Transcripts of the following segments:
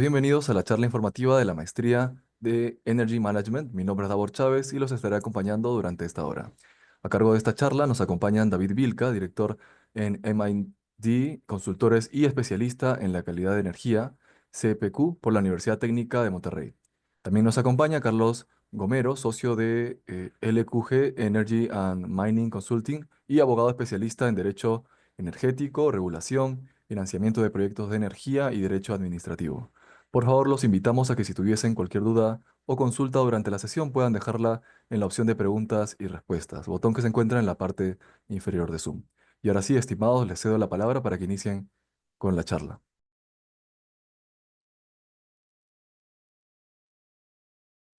Bienvenidos a la charla informativa de la maestría de Energy Management. Mi nombre es Davor Chávez y los estaré acompañando durante esta hora. A cargo de esta charla nos acompañan David Vilca, director en MID, consultores y especialista en la calidad de energía, CPQ, por la Universidad Técnica de Monterrey. También nos acompaña Carlos Gomero, socio de LQG Energy and Mining Consulting y abogado especialista en Derecho Energético, Regulación, Financiamiento de Proyectos de Energía y Derecho Administrativo. Por favor, los invitamos a que si tuviesen cualquier duda o consulta durante la sesión puedan dejarla en la opción de preguntas y respuestas, botón que se encuentra en la parte inferior de Zoom. Y ahora sí, estimados, les cedo la palabra para que inicien con la charla.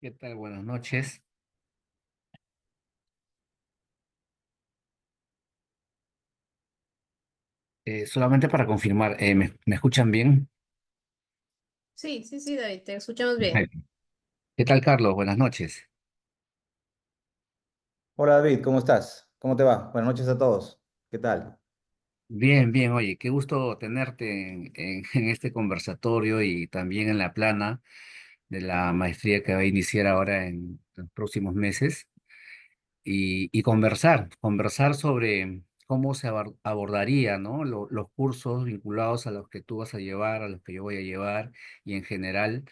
¿Qué tal? Buenas noches. Solamente para confirmar, ¿me escuchan bien? Sí, sí, sí, David, te escuchamos bien. Perfecto. ¿Qué tal, Carlos? Buenas noches. Hola David, ¿cómo estás? ¿Cómo te va? Buenas noches a todos. ¿Qué tal? Bien, bien. Oye, qué gusto tenerte en este conversatorio y también en la plana de la maestría que va a iniciar ahora en los próximos meses. Y conversar sobre cómo se abordaría, ¿no? Los cursos vinculados a los que tú vas a llevar, a los que yo voy a llevar, y en general,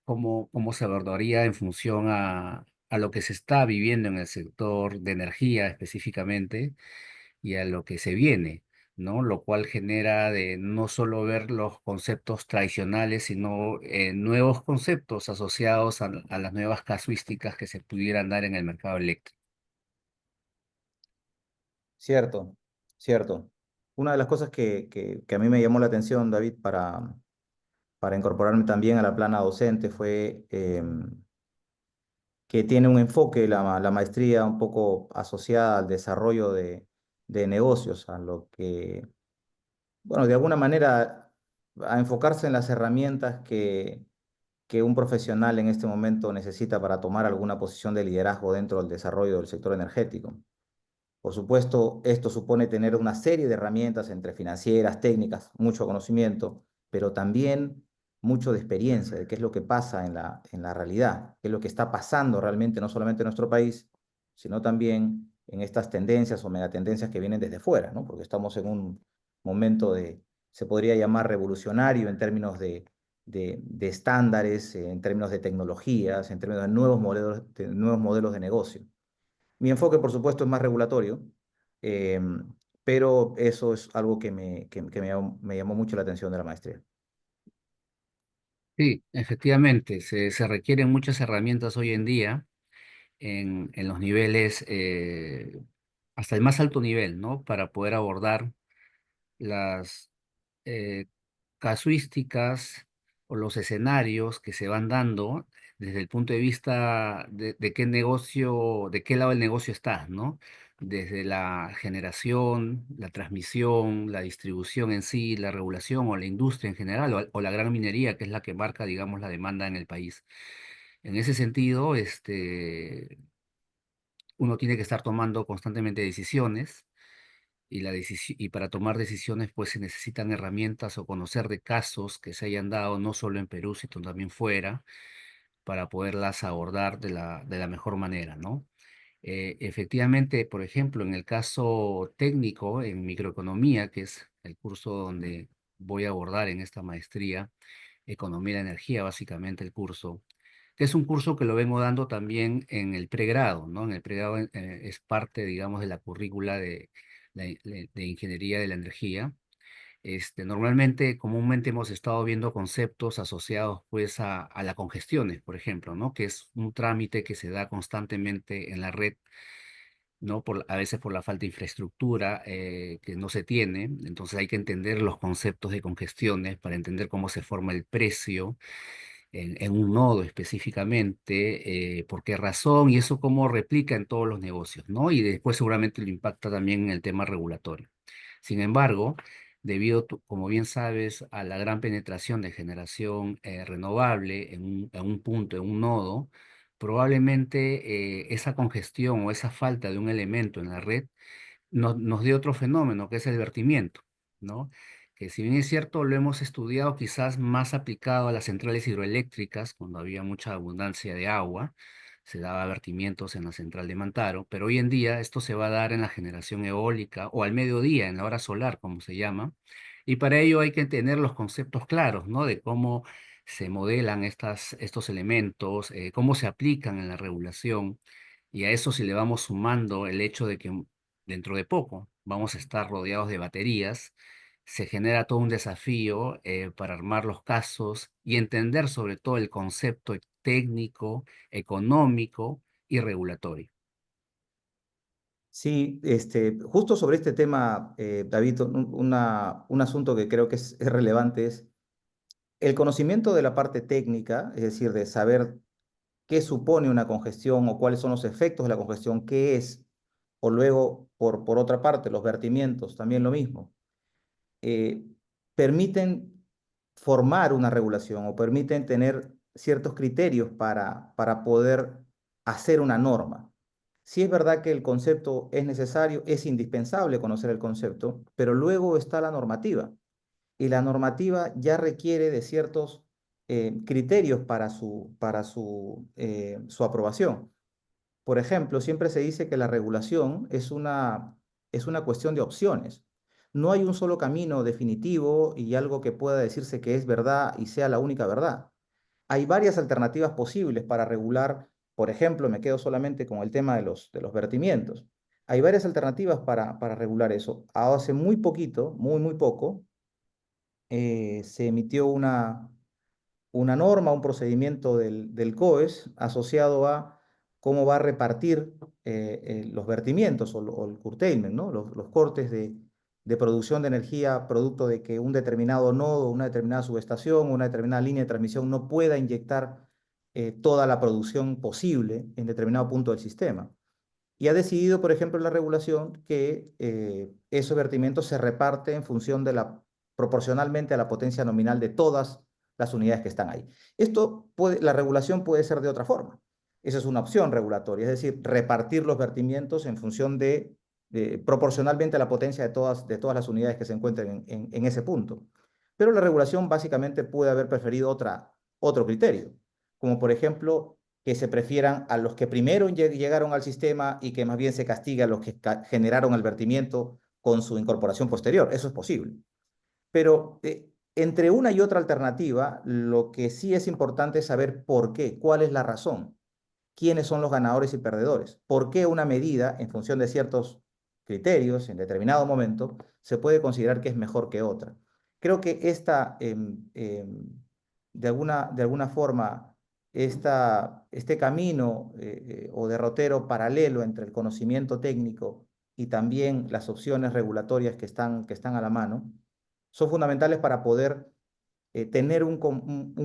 cómo se abordaría en función a lo que se está viviendo en el sector de energía específicamente y a lo que se viene. ¿No? Lo cual genera de no solo ver los conceptos tradicionales, sino nuevos conceptos asociados a las nuevas casuísticas que se pudieran dar en el mercado eléctrico. Cierto, cierto. Una de las cosas que a mí me llamó la atención, David, para incorporarme también a la plana docente fue que tiene un enfoque, la maestría, un poco asociada al desarrollo de negocios, a lo que, bueno, de alguna manera, a enfocarse en las herramientas que un profesional en este momento necesita para tomar alguna posición de liderazgo dentro del desarrollo del sector energético. Por supuesto, esto supone tener una serie de herramientas entre financieras, técnicas, mucho conocimiento, pero también mucho de experiencia de qué es lo que pasa en la realidad, qué es lo que está pasando realmente no solamente en nuestro país, sino también en estas tendencias o megatendencias que vienen desde fuera, ¿no? Porque estamos en un momento se podría llamar revolucionario en términos de estándares, en términos de tecnologías, en términos de nuevos modelos de negocio. Mi enfoque, por supuesto, es más regulatorio, eh, pero eso es algo que me llamó mucho la atención de la maestría. Sí, efectivamente, se requieren muchas herramientas hoy en día en los niveles, hasta el más alto nivel, ¿no? Para poder abordar las eh, casuísticas o los escenarios que se van dando desde el punto de vista de qué negocio, de qué lado del negocio estás, ¿no? Desde la generación, la transmisión, la distribución en sí, la regulación o la industria en general, o la gran minería, que es la que marca, digamos, la demanda en el país. En ese sentido, uno tiene que estar tomando constantemente decisiones y para tomar decisiones pues se necesitan herramientas o conocer de casos que se hayan dado no solo en Perú, sino también fuera, para poderlas abordar de la mejor manera, ¿no? Efectivamente, por ejemplo, en el caso técnico, en microeconomía, que es el curso donde voy a abordar en esta maestría, Economía de la Energía, básicamente el curso, que es un curso que lo vengo dando también en el pregrado, ¿no? En el pregrado es parte, digamos, de la currícula de Ingeniería de la Energía. Normalmente, comúnmente hemos estado viendo conceptos asociados pues a la congestiones, por ejemplo, ¿no? Que es un trámite que se da constantemente en la red, ¿no? A veces por la falta de infraestructura que no se tiene. Entonces hay que entender los conceptos de congestiones para entender cómo se forma el precio en un nodo específicamente, por qué razón y eso cómo replica en todos los negocios, ¿no? Y después seguramente lo impacta también en el tema regulatorio. Sin embargo, debido, como bien sabes, a la gran penetración de generación renovable en un punto, en un nodo, probablemente esa congestión o esa falta de un elemento en la red nos dé otro fenómeno que es el vertimiento, ¿no? que si bien es cierto, lo hemos estudiado quizás más aplicado a las centrales hidroeléctricas, cuando había mucha abundancia de agua, se daba vertimientos en la central de Mantaro, pero hoy en día esto se va a dar en la generación eólica o al mediodía, en la hora solar, como se llama, y para ello hay que tener los conceptos claros, ¿no? De cómo se modelan estos elementos, cómo se aplican en la regulación, y a eso si le vamos sumando el hecho de que dentro de poco vamos a estar rodeados de baterías, se genera todo un desafío para armar los casos y entender sobre todo el concepto técnico, económico y regulatorio. Sí, justo sobre este tema, David, un asunto que creo que es relevante es el conocimiento de la parte técnica, es decir, de saber qué supone una congestión o cuáles son los efectos de la congestión, qué es, o luego, por otra parte, los vertimientos, también lo mismo, eh, permiten formar una regulación o permiten tener ciertos criterios para poder hacer una norma. Sí es verdad que el concepto es necesario, es indispensable conocer el concepto, pero luego está la normativa y la normativa ya requiere de ciertos criterios para su aprobación. Por ejemplo, siempre se dice que la regulación es una cuestión de opciones. No hay un solo camino definitivo y algo que pueda decirse que es verdad y sea la única verdad. Hay varias alternativas posibles para regular, por ejemplo, me quedo solamente con el tema de los vertimientos. Hay varias alternativas para regular eso. Hace muy poquito, muy poco, se emitió una norma, un procedimiento del COES asociado a cómo va a repartir los vertimientos o el curtailment, ¿no? Los cortes de producción de energía producto de que un determinado nodo, una determinada subestación, una determinada línea de transmisión no pueda inyectar toda la producción posible en determinado punto del sistema. Y ha decidido, por ejemplo, la regulación que esos vertimientos se reparten en función de proporcionalmente a la potencia nominal de todas las unidades que están ahí. La regulación puede ser de otra forma. Esa es una opción regulatoria, es decir, repartir los vertimientos en función proporcionalmente a la potencia de todas las unidades que se encuentren en ese punto. Pero la regulación básicamente puede haber preferido otro criterio, como por ejemplo que se prefieran a los que primero llegaron al sistema y que más bien se castigue a los que generaron el vertimiento con su incorporación posterior. Eso es posible. Pero entre una y otra alternativa, lo que sí es importante es saber por qué, cuál es la razón, quiénes son los ganadores y perdedores, por qué una medida, en función de ciertos criterios, en determinado momento, se puede considerar que es mejor que otra. Creo que de alguna forma, este camino o derrotero paralelo entre el conocimiento técnico y también las opciones regulatorias que están a la mano, son fundamentales para poder tener un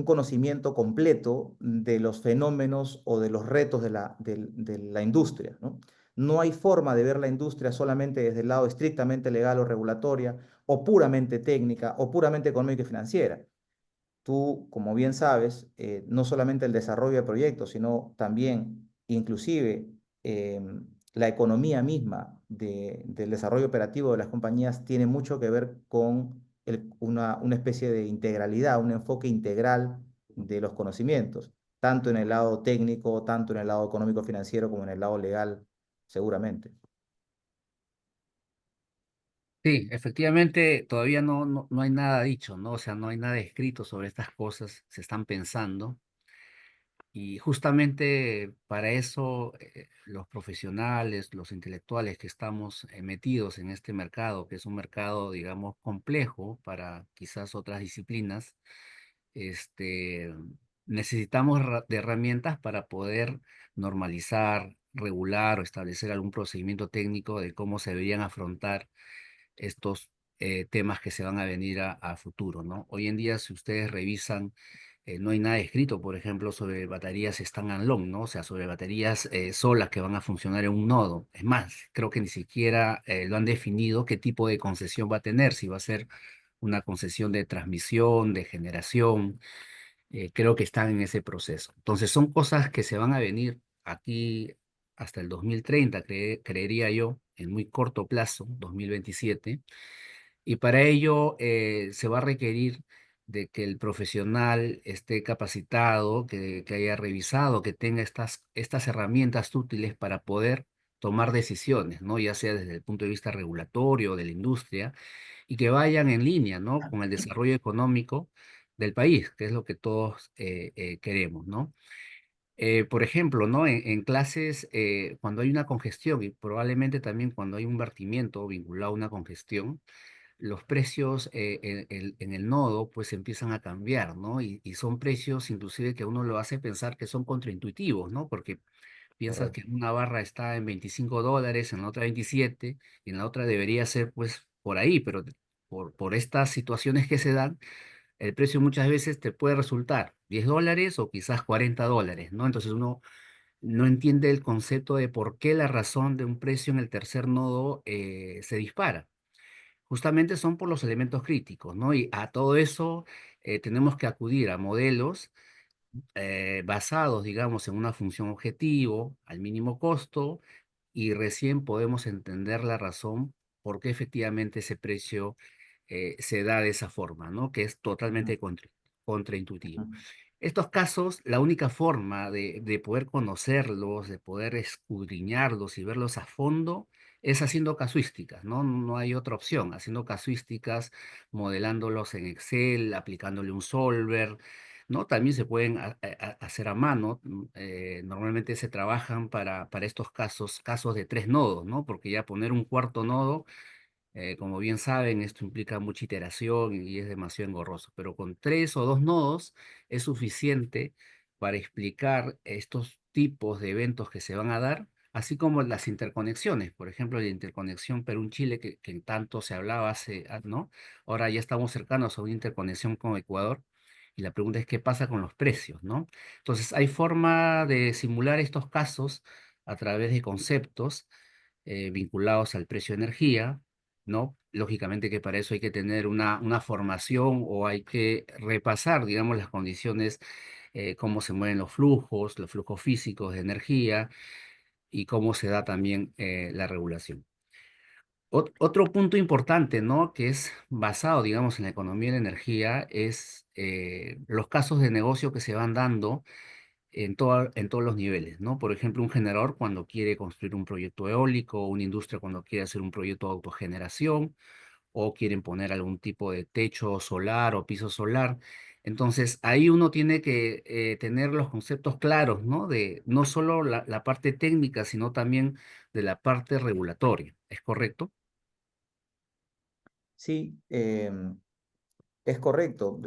conocimiento completo de los fenómenos o de los retos de la industria, ¿no? No hay forma de ver la industria solamente desde el lado estrictamente legal o regulatoria, o puramente técnica, o puramente económica y financiera. Tú, como bien sabes, no solamente el desarrollo de proyectos, sino también, inclusive, la economía misma del desarrollo operativo de las compañías tiene mucho que ver con una especie de integralidad, un enfoque integral de los conocimientos, tanto en el lado técnico, tanto en el lado económico financiero como en el lado legal, seguramente. Sí, efectivamente, todavía no hay nada dicho, ¿no? O sea, no hay nada escrito sobre estas cosas, se están pensando. Y justamente para eso los profesionales, los intelectuales que estamos metidos en este mercado, que es un mercado, digamos, complejo para quizás otras disciplinas, este, necesitamos de herramientas para poder normalizar, regular o establecer algún procedimiento técnico de cómo se deberían afrontar estos temas que se van a venir a futuro, ¿no? Hoy en día, si ustedes revisan, no hay nada escrito, por ejemplo, sobre baterías stand-alone, ¿no? O sea, sobre baterías solas que van a funcionar en un nodo. Es más, creo que ni siquiera lo han definido qué tipo de concesión va a tener, si va a ser una concesión de transmisión, de generación. Creo que están en ese proceso. Entonces, son cosas que se van a venir aquí hasta el 2030, creería yo, en muy corto plazo, 2027, Y para ello se va a requerir de que el profesional esté capacitado, que haya revisado, que tenga estas herramientas útiles para poder tomar decisiones, ¿no? Ya sea desde el punto de vista regulatorio de la industria, y que vayan en línea, ¿no? Con el desarrollo económico del país, que es lo que todos queremos, ¿no? Por ejemplo, ¿no? En clases, cuando hay una congestión y probablemente también cuando hay un vertimiento vinculado a una congestión, los precios en el nodo pues empiezan a cambiar, ¿no? Y son precios inclusive que uno lo hace pensar que son contraintuitivos, ¿no? Porque piensas que Correcto. en una barra está en $25, en la otra 27 y en la otra debería ser pues por ahí, pero por estas situaciones que se dan, el precio muchas veces te puede resultar $10 o quizás $40, ¿no? Entonces uno no entiende el concepto de por qué la razón de un precio en el tercer nodo se dispara. Justamente son por los elementos críticos, ¿no? Y a todo eso tenemos que acudir a modelos basados, digamos, en una función objetivo, al mínimo costo, y recién podemos entender la razón por qué efectivamente ese precio se da de esa forma, ¿no? Que es Ujú, totalmente contraintuitivo. ujú, Estos casos, la única forma de poder conocerlos, de poder escudriñarlos y verlos a fondo, es haciendo casuísticas, ¿no? No hay otra opción, haciendo casuísticas, modelándolos en Excel, aplicándole un solver, ¿no? También se pueden hacer a mano. Normalmente se trabajan para estos casos de 3 nodos, ¿no? Porque ya poner un cuarto nodo como bien saben, esto implica mucha iteración y es demasiado engorroso, pero con 3 o 2 nodos es suficiente para explicar estos tipos de eventos que se van a dar, así como las interconexiones. Por ejemplo, la interconexión Perú-Chile, que tanto se hablaba hace, ¿no? Ahora ya estamos cercanos a una interconexión con Ecuador. Y la pregunta es qué pasa con los precios, ¿no? Entonces, hay forma de simular estos casos a través de conceptos vinculados al precio de energía, ¿no? Lógicamente que para eso hay que tener una formación o hay que repasar, digamos, las condiciones, cómo se mueven los flujos físicos de energía y cómo se da también la regulación. Otro punto importante, ¿no? Que es basado, digamos, en la economía de la energía, es los casos de negocio que se van dando en todos los niveles, ¿no? Por ejemplo, un generador cuando quiere construir un proyecto eólico, una industria cuando quiere hacer un proyecto de autogeneración, o quieren poner algún tipo de techo solar o piso solar. Entonces, ahí uno tiene que tener los conceptos claros, ¿no? De no solo la parte técnica, sino también de la parte regulatoria. ¿Es correcto? sí, es correcto.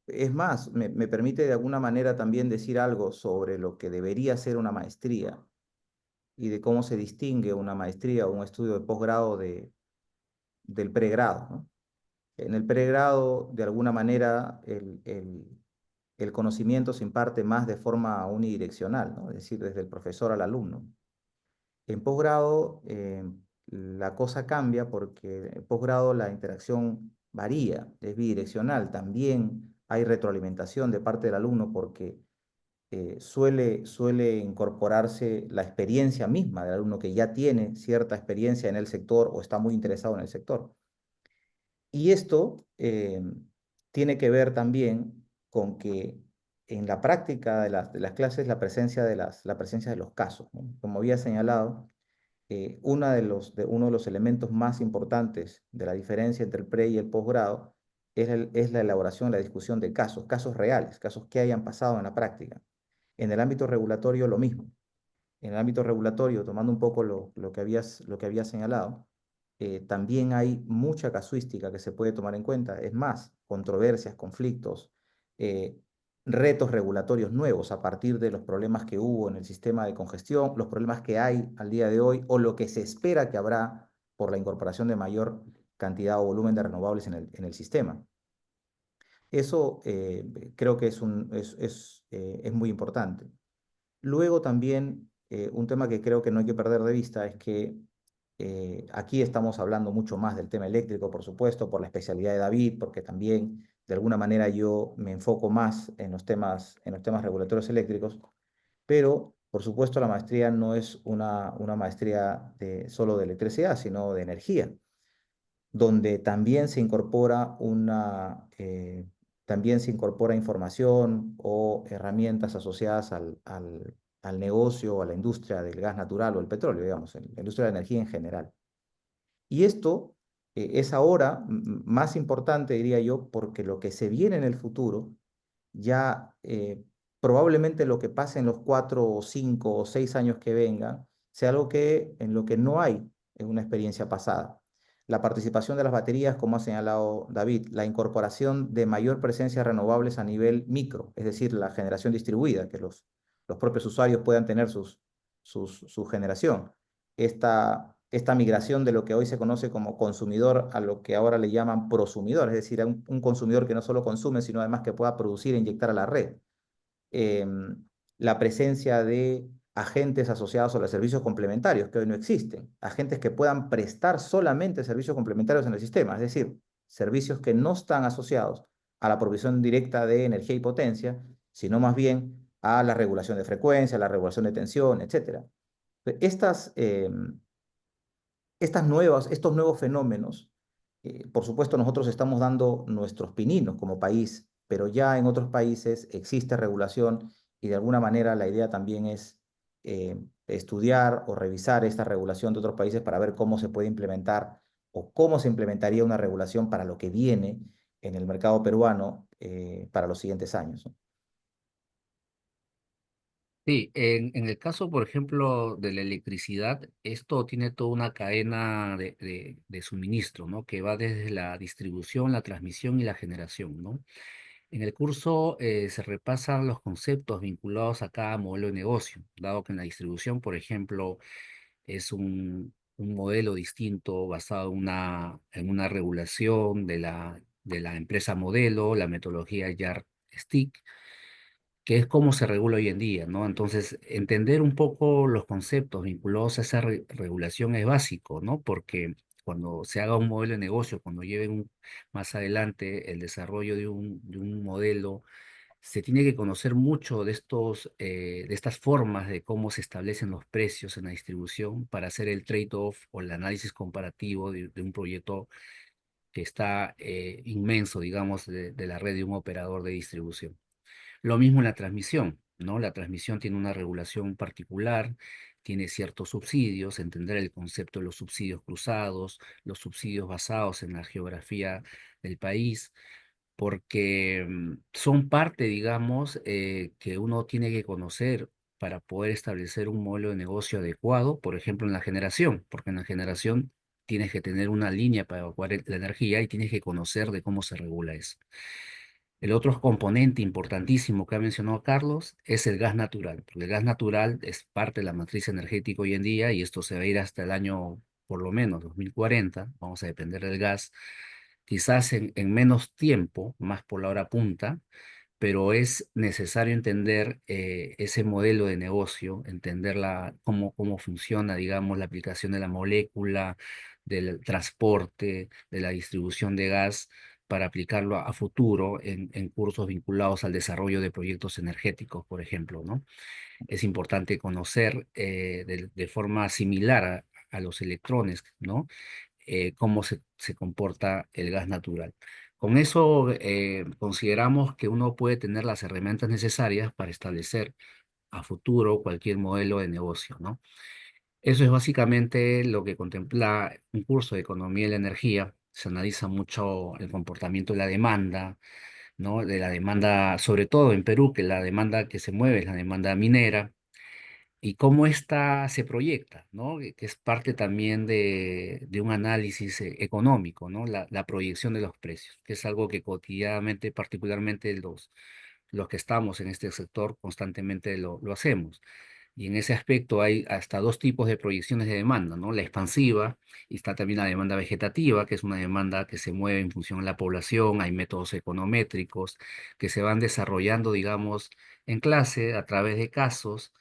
Es más, me permite de alguna manera también decir algo sobre lo que debería ser una maestría y de cómo se distingue una maestría o un estudio de posgrado del pregrado, ¿no? En el pregrado, de alguna manera, el conocimiento se imparte más de forma unidireccional, ¿no? Es decir, desde el profesor al alumno. En posgrado, la cosa cambia porque en posgrado la interacción varía, es bidireccional. También hay retroalimentación de parte del alumno porque suele incorporarse la experiencia misma del alumno que ya tiene cierta experiencia en el sector o está muy interesado en el sector. Y esto tiene que ver también con que en la práctica de las clases la presencia de los casos, ¿no? Como había señalado, uno de los elementos más importantes de la diferencia entre el pre y el posgrado es la elaboración, la discusión de casos, casos reales, casos que hayan pasado en la práctica. En el ámbito regulatorio lo mismo. En el ámbito regulatorio, tomando un poco lo que habías señalado, también hay mucha casuística que se puede tomar en cuenta. Es más, controversias, conflictos, eh, retos regulatorios nuevos a partir de los problemas que hubo en el sistema de congestión, los problemas que hay al día de hoy o lo que se espera que habrá por la incorporación de mayor cantidad o volumen de renovables en el sistema. Eso creo que es muy importante. Luego también un tema que creo que no hay que perder de vista es que aquí estamos hablando mucho más del tema eléctrico, por supuesto, por la especialidad de David, porque también de alguna manera yo me enfoco más en los temas regulatorios eléctricos, pero por supuesto la maestría no es una maestría solo de electricidad, sino de energía. donde también se incorpora también se incorpora información o herramientas asociadas al negocio o a la industria del gas natural o el petróleo, digamos, la industria de la energía en general. Y esto es ahora más importante, diría yo, porque lo que se viene en el futuro, ya probablemente lo que pase en los 4 o 5 o 6 años que vengan, sea algo que en lo que no hay en una experiencia pasada. La participación de las baterías, como ha señalado David, la incorporación de mayor presencia de renovables a nivel micro, es decir, la generación distribuida, que los propios usuarios puedan tener su generación. Esta migración de lo que hoy se conoce como consumidor a lo que ahora le llaman prosumidor, es decir, a un consumidor que no solo consume, sino además que pueda producir e inyectar a la red. La presencia de agentes asociados a los servicios complementarios, que hoy no existen, agentes que puedan prestar solamente servicios complementarios en el sistema, es decir, servicios que no están asociados a la provisión directa de energía y potencia, sino más bien a la regulación de frecuencia, la regulación de tensión, etcétera. Estos nuevos fenómenos, por supuesto nosotros estamos dando nuestros pininos como país, pero ya en otros países existe regulación y de alguna manera la idea también es estudiar o revisar esta regulación de otros países para ver cómo se puede implementar o cómo se implementaría una regulación para lo que viene en el mercado peruano para los siguientes años, ¿no? Sí, en el caso, por ejemplo, de la electricidad, esto tiene toda una cadena de suministro, ¿no? Que va desde la distribución, la transmisión y la generación, ¿no? En el curso se repasan los conceptos vinculados a cada modelo de negocio, dado que en la distribución, por ejemplo, es un modelo distinto basado en una regulación de la empresa modelo, la metodología YARC-STIC, que es cómo se regula hoy en día, ¿no? Entonces, entender un poco los conceptos vinculados a esa regulación es básico, ¿no? Porque cuando se haga un modelo de negocio, cuando lleven más adelante el desarrollo de un modelo, se tiene que conocer mucho de estas formas de cómo se establecen los precios en la distribución para hacer el trade-off o el análisis comparativo de un proyecto que está inmenso, digamos, de la red de un operador de distribución. Lo mismo en la transmisión, ¿no? La transmisión tiene una regulación particular, tiene ciertos subsidios, entender el concepto de los subsidios cruzados, los subsidios basados en la geografía del país, porque son parte, digamos, que uno tiene que conocer para poder establecer un modelo de negocio adecuado, por ejemplo, en la generación, porque en la generación tienes que tener una línea para evacuar la energía y tienes que conocer de cómo se regula eso. El otro componente importantísimo que ha mencionado Carlos es el gas natural, porque el gas natural es parte de la matriz energética hoy en día y esto se va a ir hasta el año, por lo menos, 2040. Vamos a depender del gas, quizás en menos tiempo, más por la hora punta, pero es necesario entender ese modelo de negocio, entender cómo funciona, digamos, la aplicación de la molécula, del transporte, de la distribución de gas, para aplicarlo a futuro en cursos vinculados al desarrollo de proyectos energéticos, por ejemplo, ¿no? Es importante conocer de forma similar a los electrones, ¿no? Cómo se comporta el gas natural. Con eso consideramos que uno puede tener las herramientas necesarias para establecer a futuro cualquier modelo de negocio, ¿no? Eso es básicamente lo que contempla un curso de economía de la energía. Se analiza mucho el comportamiento de la demanda, ¿no? De la demanda, sobre todo en Perú, que la demanda que se mueve es la demanda minera y cómo ésta se proyecta, ¿no? Que es parte también de un análisis económico, ¿no? La proyección de los precios, que es algo que cotidianamente, particularmente los que estamos en este sector, constantemente lo hacemos. Y en ese aspecto hay hasta dos tipos de proyecciones de demanda, ¿no? La expansiva, y está también la demanda vegetativa, que es una demanda que se mueve en función de la población. Hay métodos econométricos que se van desarrollando, digamos, en clase a través de casos,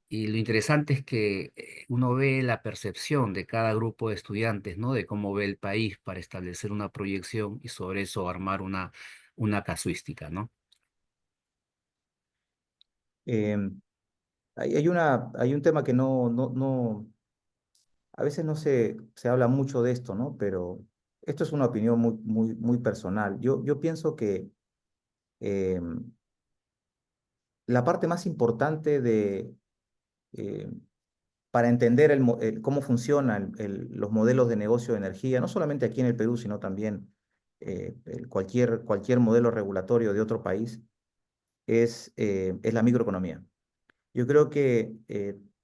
y lo interesante es que uno ve la percepción de cada grupo de estudiantes, ¿no? De cómo ve el país para establecer una proyección y sobre eso armar una casuística, ¿no? Em, hay un tema que a veces no se habla mucho de esto, ¿no? Pero esto es una opinión muy personal. Yo pienso que eh, la parte más importante eh, para entender cómo funcionan los modelos de negocio de energía, no solamente aquí en el Perú, sino también cualquier modelo regulatorio de otro país, es la microeconomía. Yo creo que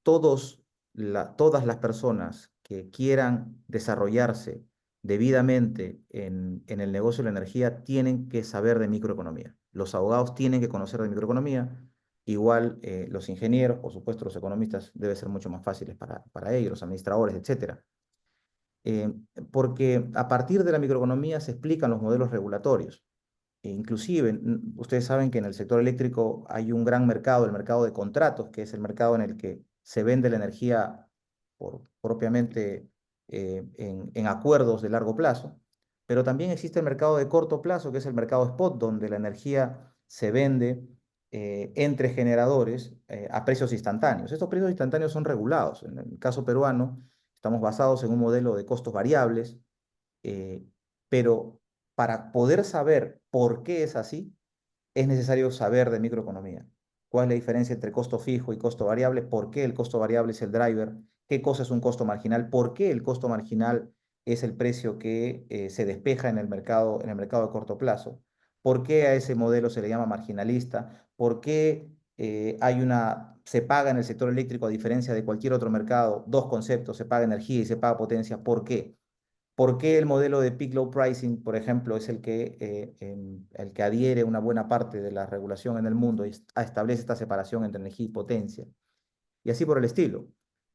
todas las personas que quieran desarrollarse debidamente en el negocio de la energía tienen que saber de microeconomía. Los abogados tienen que conocer de microeconomía. Igual los ingenieros, por supuesto, los economistas debe ser mucho más fáciles para ellos, los administradores, etcétera. Eh, Porque a partir de la microeconomía se explican los modelos regulatorios. Inclusive, ustedes saben que en el sector eléctrico hay un gran mercado, el mercado de contratos, que es el mercado en el que se vende la energía propiamente en acuerdos de largo plazo, pero también existe el mercado de corto plazo, que es el mercado spot, donde la energía se vende entre generadores a precios instantáneos. Estos precios instantáneos son regulados. En el caso peruano, estamos basados en un modelo de costos variables, eh, pero para poder saber por qué es así, es necesario saber de microeconomía. ¿Cuál es la diferencia entre costo fijo y costo variable? ¿Por qué el costo variable es el driver? ¿Qué cosa es un costo marginal? ¿Por qué el costo marginal es el precio que se despeja en el mercado de corto plazo? ¿Por qué a ese modelo se le llama marginalista? ¿Por qué se paga en el sector eléctrico a diferencia de cualquier otro mercado? Dos conceptos, se paga energía y se paga potencia. ¿Por qué? ¿Por qué el modelo de peak load pricing, por ejemplo, es el que adhiere una buena parte de la regulación en el mundo y establece esta separación entre energía y potencia? Y así por el estilo.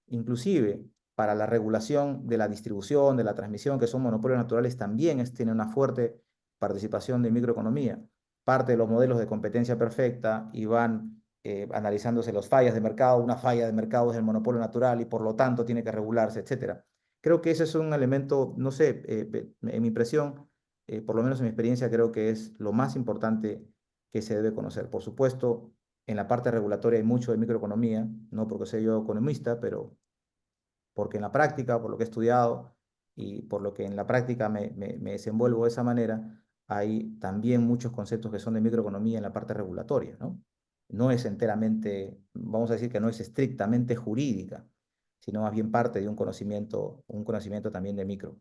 Inclusive, para la regulación de la distribución, de la transmisión, que son monopolios naturales, también tiene una fuerte participación de microeconomía. Parte de los modelos de competencia perfecta y van analizándose las fallas de mercado. Una falla de mercado es el monopolio natural y por lo tanto tiene que regularse, etcétera. Creo que ese es un elemento, no sé, en mi impresión, por lo menos en mi experiencia, creo que es lo más importante que se debe conocer. Por supuesto, en la parte regulatoria hay mucho de microeconomía, no porque sea yo economista, pero porque en la práctica, por lo que he estudiado y por lo que en la práctica me desenvuelvo de esa manera, hay también muchos conceptos que son de microeconomía en la parte regulatoria, ¿no? No es enteramente, vamos a decir que no es estrictamente jurídica, sino más bien parte de un conocimiento también de micro.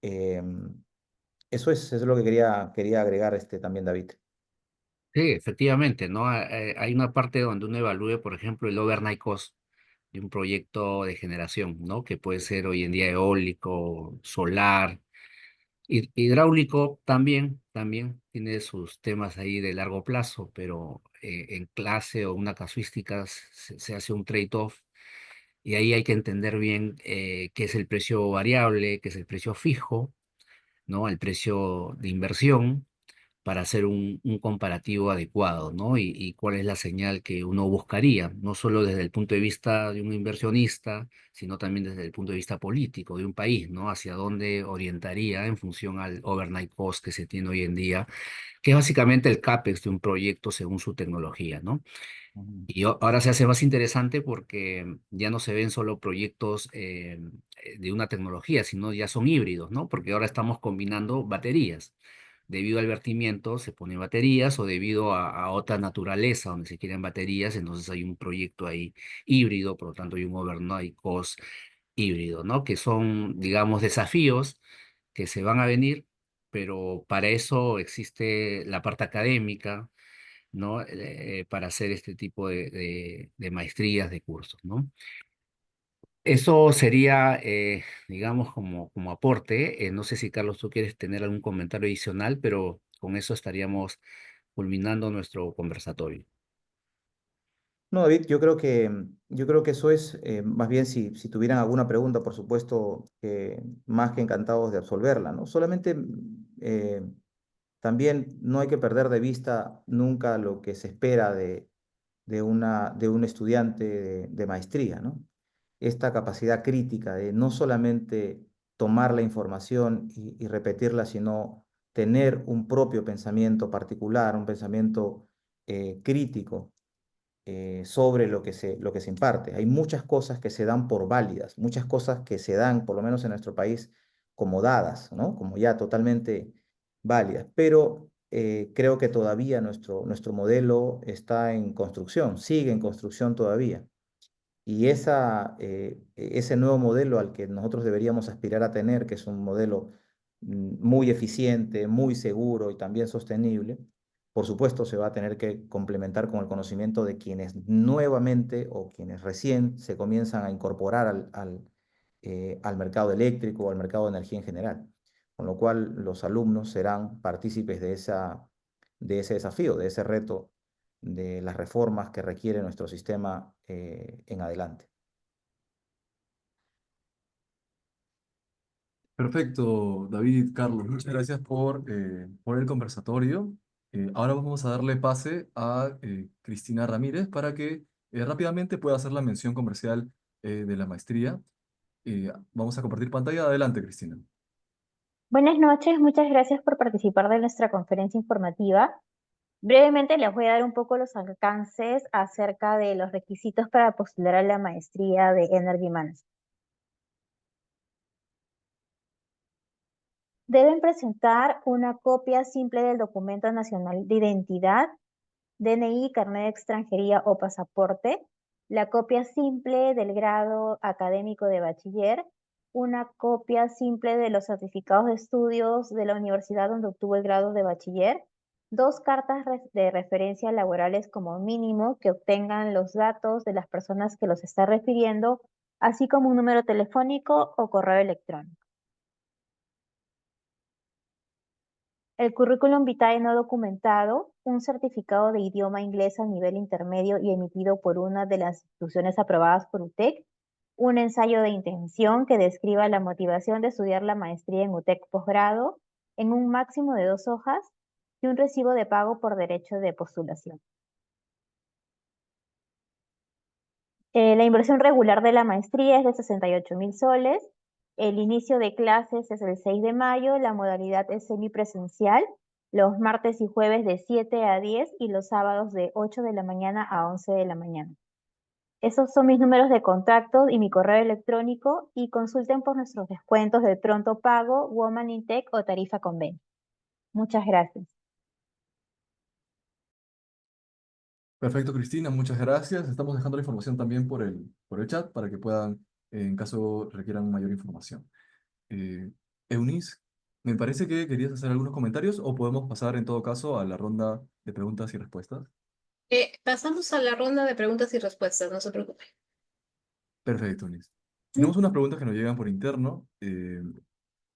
Eso es lo que quería agregar también, David. Sí, efectivamente, ¿no? Hay una parte donde uno evalúe, por ejemplo, el overnight cost de un proyecto de generación, ¿no? Que puede ser hoy en día eólico, solar, hidráulico también tiene sus temas ahí de largo plazo, pero en clase o una casuística se hace un trade-off y ahí hay que entender bien qué es el precio variable, qué es el precio fijo, ¿no? El precio de inversión para hacer un comparativo adecuado, ¿no? Y cuál es la señal que uno buscaría, no solo desde el punto de vista de un inversionista, sino también desde el punto de vista político de un país, ¿no? Hacia dónde orientaría en función al overnight cost que se tiene hoy en día, que es básicamente el CAPEX de un proyecto según su tecnología, ¿no? Ujú. Y ahora se hace más interesante porque ya no se ven solo proyectos de una tecnología, sino ya son híbridos, ¿no? Porque ahora estamos combinando baterías. Debido al vertimiento se ponen baterías o debido a otra naturaleza donde se quieren baterías, entonces hay un proyecto ahí híbrido, por lo tanto hay un overnight cost híbrido, ¿no? Que son, digamos, desafíos que se van a venir, pero para eso existe la parte académica, ¿no? Para hacer este tipo de maestrías, de cursos, ¿no? Eso sería, digamos, como aporte. No sé si, Carlos, tú quieres tener algún comentario adicional, pero con eso estaríamos culminando nuestro conversatorio. No, David, yo creo que eso es, más bien si tuvieran alguna pregunta, por supuesto, más que encantados de absolverla, ¿no? Solamente también no hay que perder de vista nunca lo que se espera de un estudiante de maestría, ¿no? Esta capacidad crítica de no solamente tomar la información y repetirla, sino tener un propio pensamiento particular, un pensamiento crítico sobre lo que se imparte. Hay muchas cosas que se dan por válidas, muchas cosas que se dan, por lo menos en nuestro país, como dadas, ¿no? Como ya totalmente válidas. Pero creo que todavía nuestro modelo está en construcción, sigue en construcción todavía. Y ese nuevo modelo al que nosotros deberíamos aspirar a tener, que es un modelo muy eficiente, muy seguro y también sostenible, por supuesto se va a tener que complementar con el conocimiento de quienes nuevamente o quienes recién se comienzan a incorporar al mercado eléctrico o al mercado de energía en general. Con lo cual los alumnos serán partícipes de ese desafío, de ese reto, de las reformas que requiere nuestro sistema en adelante. Perfecto, David, Carlos, muchas gracias por el conversatorio. Ahora vamos a darle pase a Cristina Ramírez para que rápidamente pueda hacer la mención comercial de la maestría. Vamos a compartir pantalla. Adelante, Cristina. Buenas noches, muchas gracias por participar de nuestra conferencia informativa. Brevemente les voy a dar un poco los alcances acerca de los requisitos para postular a la maestría de Energy Management. Deben presentar una copia simple del documento nacional de identidad, DNI, carnet de extranjería o pasaporte, la copia simple del grado académico de bachiller, una copia simple de los certificados de estudios de la universidad donde obtuvo el grado de bachiller, 2 cartas de referencia laborales como mínimo que obtengan los datos de las personas que los está refiriendo, así como un número telefónico o correo electrónico. El currículum vitae no documentado, un certificado de idioma inglés a nivel intermedio y emitido por una de las instituciones aprobadas por UTEC, un ensayo de intención que describa la motivación de estudiar la maestría en UTEC posgrado en un máximo de 2 hojas y un recibo de pago por derecho de postulación. La inversión regular de la maestría es de 68.000 soles. El inicio de clases es el 6 de mayo. La modalidad es semipresencial, los martes y jueves de 7 a 10 y los sábados de 8 de la mañana a 11 de la mañana. Esos son mis números de contacto y mi correo electrónico y consulten por nuestros descuentos de pronto pago, Woman in Tech o tarifa convenio. Muchas gracias. Perfecto, Cristina, muchas gracias. Estamos dejando la información también por el chat para que puedan, en caso requieran mayor información. Eunice, me parece que querías hacer algunos comentarios o podemos pasar en todo caso a la ronda de preguntas y respuestas. Pasamos a la ronda de preguntas y respuestas, no se preocupe. Perfecto, Eunice. Tenemos unas preguntas que nos llegan por interno.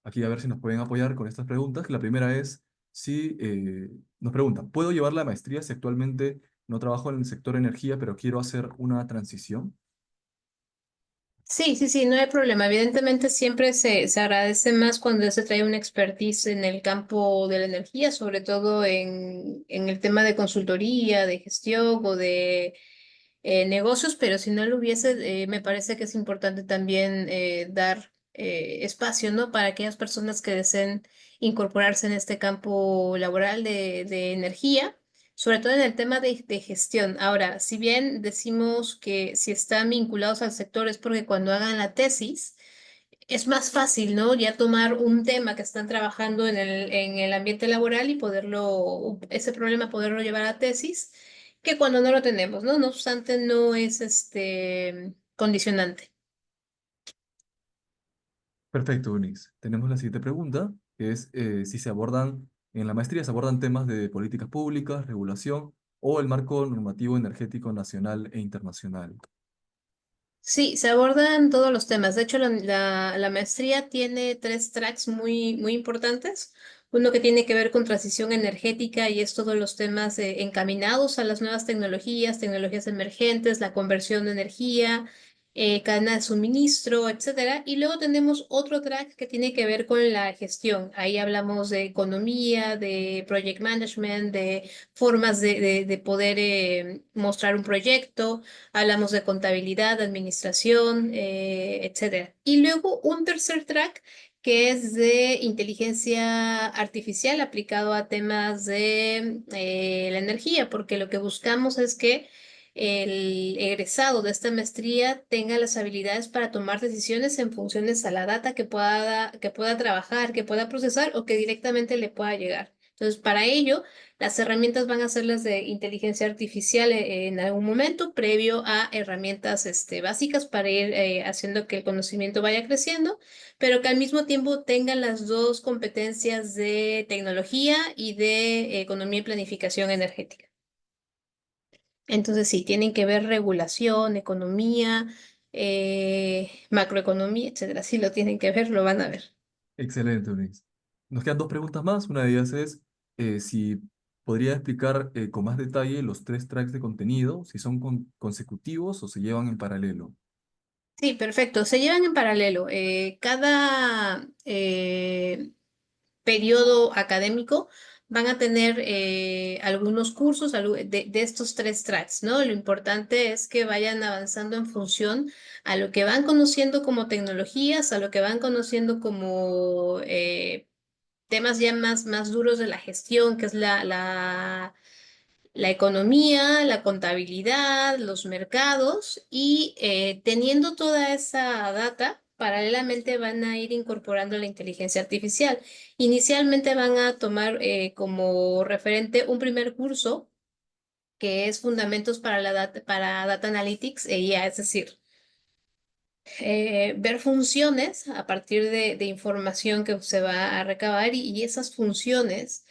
Aquí a ver si nos pueden apoyar con estas preguntas. La primera es si nos preguntan, ¿puedo llevar la maestría si actualmente no trabajo en el sector energía, pero quiero hacer una transición? Sí, sí, sí, no hay problema. Evidentemente siempre se agradece más cuando se trae una expertise en el campo de la energía, sobre todo en el tema de consultoría, de gestión o de negocios, pero si no lo hubiese, me parece que es importante también dar espacio, ¿no? Para aquellas personas que deseen incorporarse en este campo laboral de energía, sobre todo en el tema de gestión. Ahora, si bien decimos que si están vinculados al sector es porque cuando hagan la tesis, es más fácil, ¿no? Ya tomar un tema que están trabajando en el ambiente laboral y ese problema poderlo llevar a tesis, que cuando no lo tenemos, ¿no? No obstante, no es condicionante. Perfecto, Eunice. Tenemos la siguiente pregunta, que es si en la maestría se abordan temas de políticas públicas, regulación o el marco normativo energético nacional e internacional. Sí, se abordan todos los temas. De hecho, la maestría tiene 3 tracks muy importantes. Uno que tiene que ver con transición energética y es todos los temas encaminados a las nuevas tecnologías, tecnologías emergentes, la conversión de energía, cadena de suministro, etcétera. Y luego tenemos otro track que tiene que ver con la gestión. Ahí hablamos de economía, de project management, de formas de poder mostrar un proyecto. Hablamos de contabilidad, de administración, etcétera. Y luego un tercer track que es de inteligencia artificial aplicado a temas de la energía, porque lo que buscamos es que el egresado de esta maestría tenga las habilidades para tomar decisiones en funciones a la data que pueda trabajar, que pueda procesar o que directamente le pueda llegar. Entonces, para ello, las herramientas van a ser las de inteligencia artificial en algún momento, previo a herramientas básicas para ir haciendo que el conocimiento vaya creciendo, pero que al mismo tiempo tengan las dos competencias de tecnología y de economía y planificación energética. Entonces, sí, tienen que ver regulación, economía, macroeconomía, etcétera. Si lo tienen que ver, lo van a ver. Excelente, Unis. Nos quedan dos preguntas más. Una de ellas es si podría explicar con más detalle los tres tracks de contenido, si son consecutivos o se llevan en paralelo. Sí, perfecto. Se llevan en paralelo. Cada periodo académico van a tener algunos cursos de estos tres tracks, ¿no? Lo importante es que vayan avanzando en función a lo que van conociendo como tecnologías, a lo que van conociendo como temas ya más duros de la gestión, que es la economía, la contabilidad, los mercados y teniendo toda esa data, paralelamente van a ir incorporando la inteligencia artificial. Inicialmente van a tomar como referente un primer curso que es Fundamentos para Data Analytics e IA, es decir, ver funciones a partir de información que se va a recabar y esas funciones.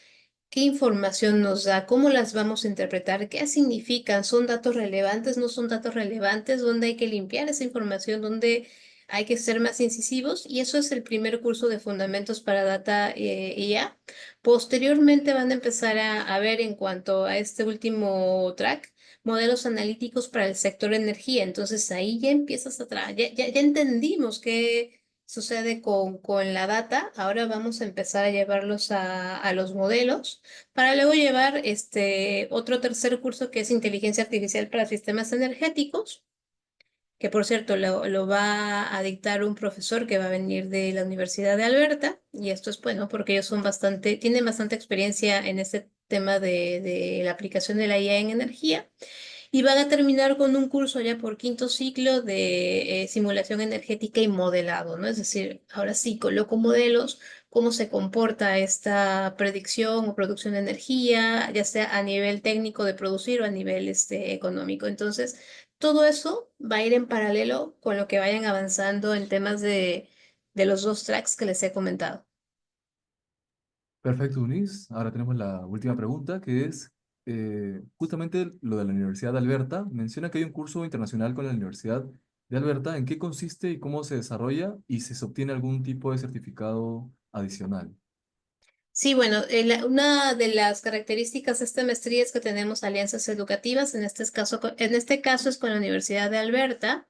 ¿Qué información nos da? ¿Cómo las vamos a interpretar? ¿Qué significan? ¿Son datos relevantes? ¿No son datos relevantes? ¿Dónde hay que limpiar esa información? ¿Dónde hay que ser más incisivos? Y eso es el primer curso de Fundamentos para Data IA. Posteriormente van a empezar a ver en cuanto a este último track, modelos analíticos para el sector energía. Entonces ahí ya empiezas ya entendimos qué sucede con la data. Ahora vamos a empezar a llevarlos a los modelos para luego llevar otro tercer curso que es inteligencia artificial para sistemas energéticos, que por cierto lo va a dictar un profesor que va a venir de la Universidad de Alberta, y esto es bueno porque ellos tienen bastante experiencia en este tema de la aplicación de la IA en energía. Y van a terminar con un curso ya por quinto ciclo de simulación energética y modelado, ¿no? Es decir, ahora sí coloco modelos, cómo se comporta esta predicción o producción de energía, ya sea a nivel técnico de producir o a nivel económico. Entonces, todo eso va a ir en paralelo con lo que vayan avanzando en temas de los dos tracks que les he comentado. Perfecto, Unis. Ahora tenemos la última pregunta, que es justamente lo de la Universidad de Alberta. Menciona que hay un curso internacional con la Universidad de Alberta. ¿En qué consiste y cómo se desarrolla y si se obtiene algún tipo de certificado adicional? Sí, bueno, una de las características de esta maestría es que tenemos alianzas educativas, en este caso es con la Universidad de Alberta.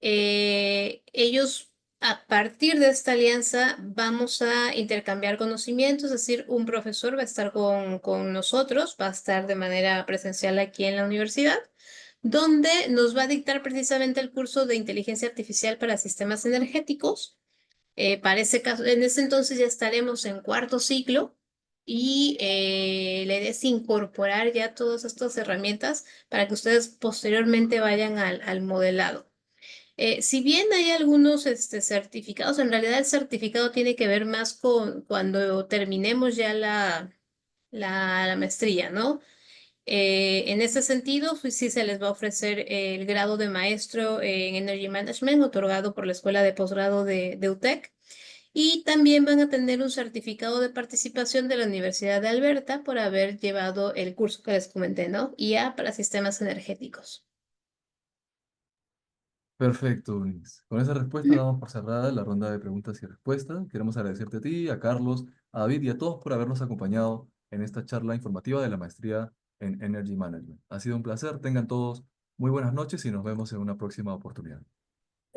Ellos, a partir de esta alianza, vamos a intercambiar conocimientos, es decir, un profesor va a estar con nosotros, va a estar de manera presencial aquí en la universidad, donde nos va a dictar precisamente el curso de inteligencia artificial para sistemas energéticos. Para ese caso, en ese entonces ya estaremos en cuarto ciclo y la idea es incorporar ya todas estas herramientas para que ustedes posteriormente vayan al modelado. Si bien hay algunos certificados, en realidad el certificado tiene que ver más con cuando terminemos ya la maestría, ¿no? En ese sentido, pues sí se les va a ofrecer el grado de maestro en Energy Management otorgado por la Escuela de Posgrado de UTEC. Y también van a tener un certificado de participación de la Universidad de Alberta por haber llevado el curso que les comenté, ¿no? IA para sistemas energéticos. Perfecto, Unis. Con esa respuesta damos por cerrada la ronda de preguntas y respuestas. Queremos agradecerte a ti, a Carlos, a David y a todos por habernos acompañado en esta charla informativa de la maestría en Energy Management. Ha sido un placer. Tengan todos muy buenas noches y nos vemos en una próxima oportunidad.